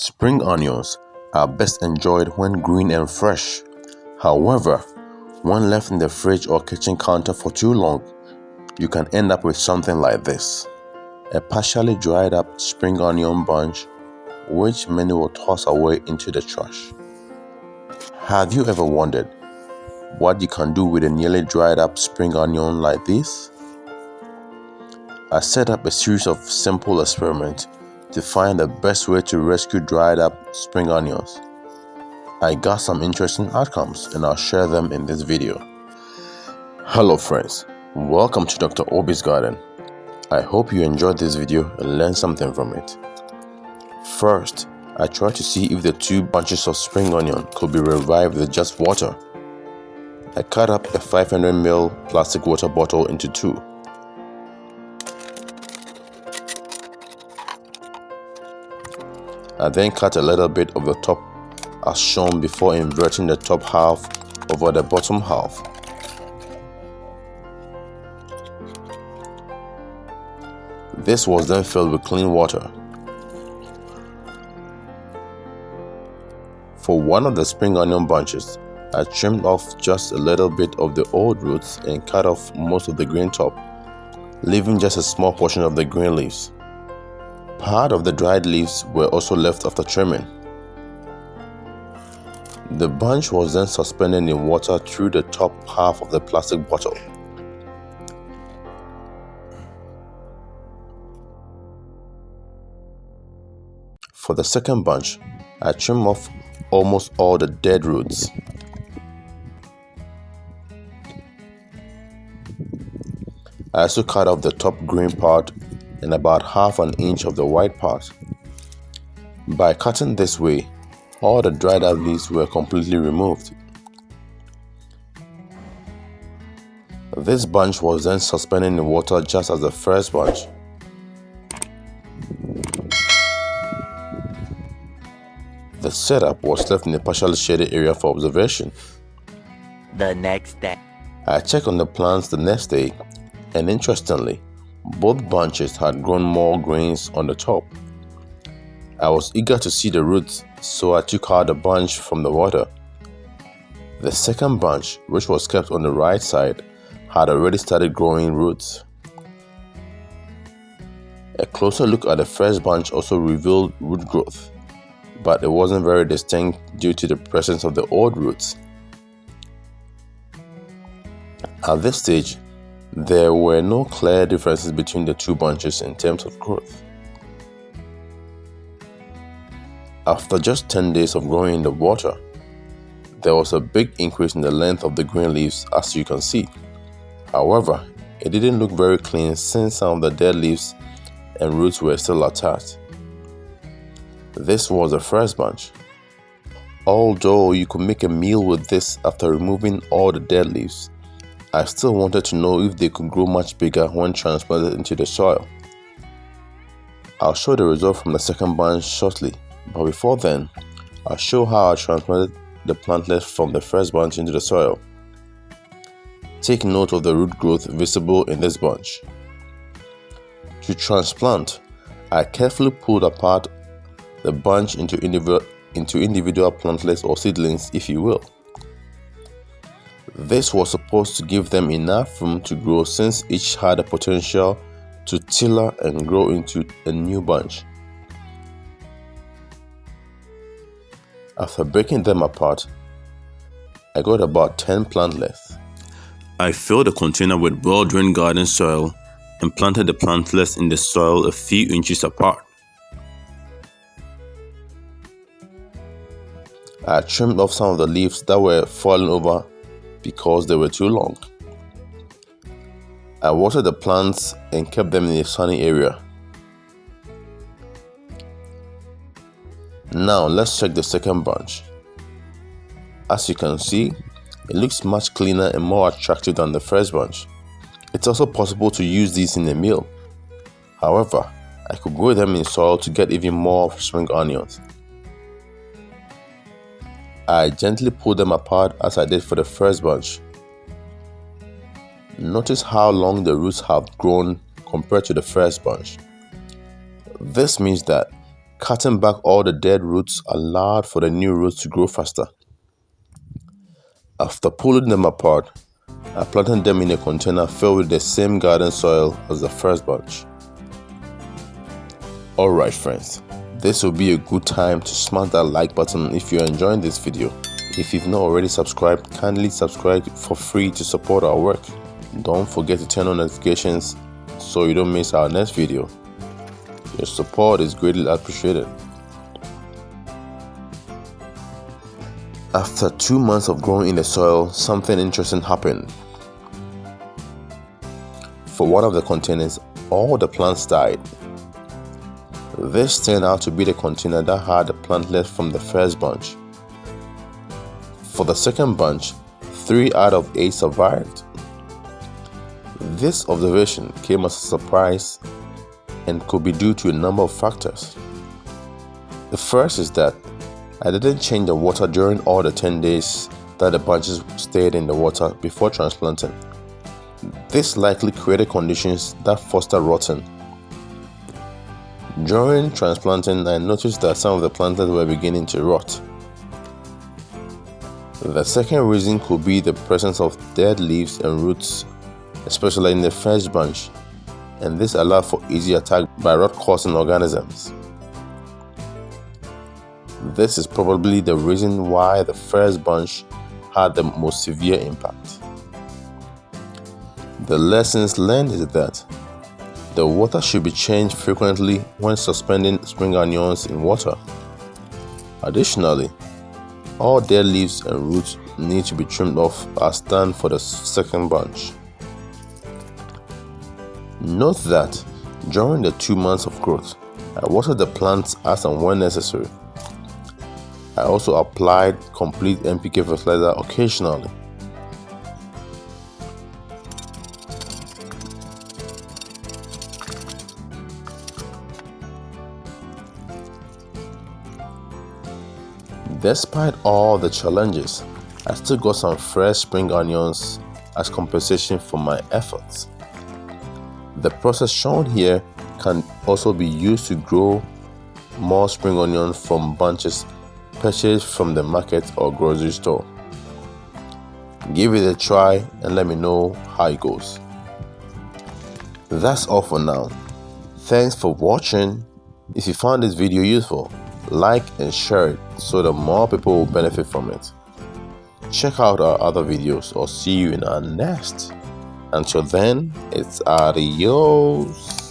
Spring onions are best enjoyed when green and fresh. However, when left in the fridge or kitchen counter for too long, you can end up with something like this. A partially dried up spring onion bunch, which many will toss away into the trash. Have you ever wondered what you can do with a nearly dried up spring onion like this? I set up a series of simple experiments to find the best way to rescue dried up spring onions. I got some interesting outcomes and I'll share them in this video. Hello friends, welcome to Dr. Obi's Garden. I hope you enjoyed this video and learned something from it. First, I tried to see if the two bunches of spring onion could be revived with just water. I cut up a 500ml plastic water bottle into two. I then cut a little bit of the top as shown before inverting the top half over the bottom half. This was then filled with clean water. For one of the spring onion bunches, I trimmed off just a little bit of the old roots and cut off most of the green top, leaving just a small portion of the green leaves. Part of the dried leaves were also left after trimming. The bunch was then suspended in water through the top half of the plastic bottle. For the second bunch, I trimmed off almost all the dead roots. I also cut off the top green part and about half an inch of the white part. By cutting this way, all the dried out leaves were completely removed. This bunch was then suspended in water just as the first bunch. The setup was left in a partially shaded area for observation. The next day, I checked on the plants the next day, and interestingly, both bunches had grown more grains on the top. I was eager to see the roots, so I took out the bunch from the water. The second bunch, which was kept on the right side, had already started growing roots. A closer look at the first bunch also revealed root growth, but it wasn't very distinct due to the presence of the old roots. At this stage, there were no clear differences between the two bunches in terms of growth. After just 10 days of growing in the water, there was a big increase in the length of the green leaves, as you can see. However, it didn't look very clean since some of the dead leaves and roots were still attached. This was the first bunch. Although you could make a meal with this after removing all the dead leaves, I still wanted to know if they could grow much bigger when transplanted into the soil. I'll show the result from the second bunch shortly, but before then, I'll show how I transplanted the plantlet from the first bunch into the soil. Take note of the root growth visible in this bunch. To transplant, I carefully pulled apart the bunch into individual plantlets or seedlings, if you will. This was supposed to give them enough room to grow since each had the potential to tiller and grow into a new bunch. After breaking them apart, I got about 10 plantlets. I filled the container with well-drained garden soil and planted the plantlets in the soil a few inches apart. I trimmed off some of the leaves that were falling over because they were too long. I watered the plants and kept them in a sunny area. Now let's check the second bunch. As you can see, it looks much cleaner and more attractive than the first bunch. It's also possible to use these in a meal. However, I could grow them in soil to get even more spring onions. I gently pulled them apart as I did for the first bunch. Notice how long the roots have grown compared to the first bunch. This means that Cutting back all the dead roots allowed for the new roots to grow faster. After pulling them apart, I planted them in a container filled with the same garden soil as the first bunch. Alright friends, this will be a good time to smash that like button if you're enjoying this video. If you've not already subscribed, kindly subscribe for free to support our work. Don't forget to turn on notifications so you don't miss our next video. Your support is greatly appreciated. After 2 months of growing in the soil, something interesting happened. For one of the containers, all the plants died. This turned out to be the container that had the plantlets from the first bunch. For the second bunch, 3 out of 8 survived. This observation came as a surprise and could be due to a number of factors. The first is that I didn't change the water during all the 10 days that the bunches stayed in the water before transplanting. This likely created conditions that foster rotting. During transplanting, I noticed that some of the plantlets were beginning to rot. The second reason could be the presence of dead leaves and roots, especially in the first bunch, and this allowed for easy attack by rot-causing organisms. This is probably the reason why the first bunch had the most severe impact. The lessons learned is that the water should be changed frequently when suspending spring onions in water. Additionally, all dead leaves and roots need to be trimmed off as done for the second bunch. Note that during the 2 months of growth, I watered the plants as and when necessary. I also applied complete NPK fertilizer occasionally. Despite all the challenges, I still got some fresh spring onions as compensation for my efforts. The process shown here can also be used to grow more spring onions from bunches purchased from the market or grocery store. Give it a try and let me know how it goes. That's all for now. Thanks for watching. If you found this video useful, like and share it so that more people will benefit from it. Check out our other videos or see you in our next. Until then, it's adios.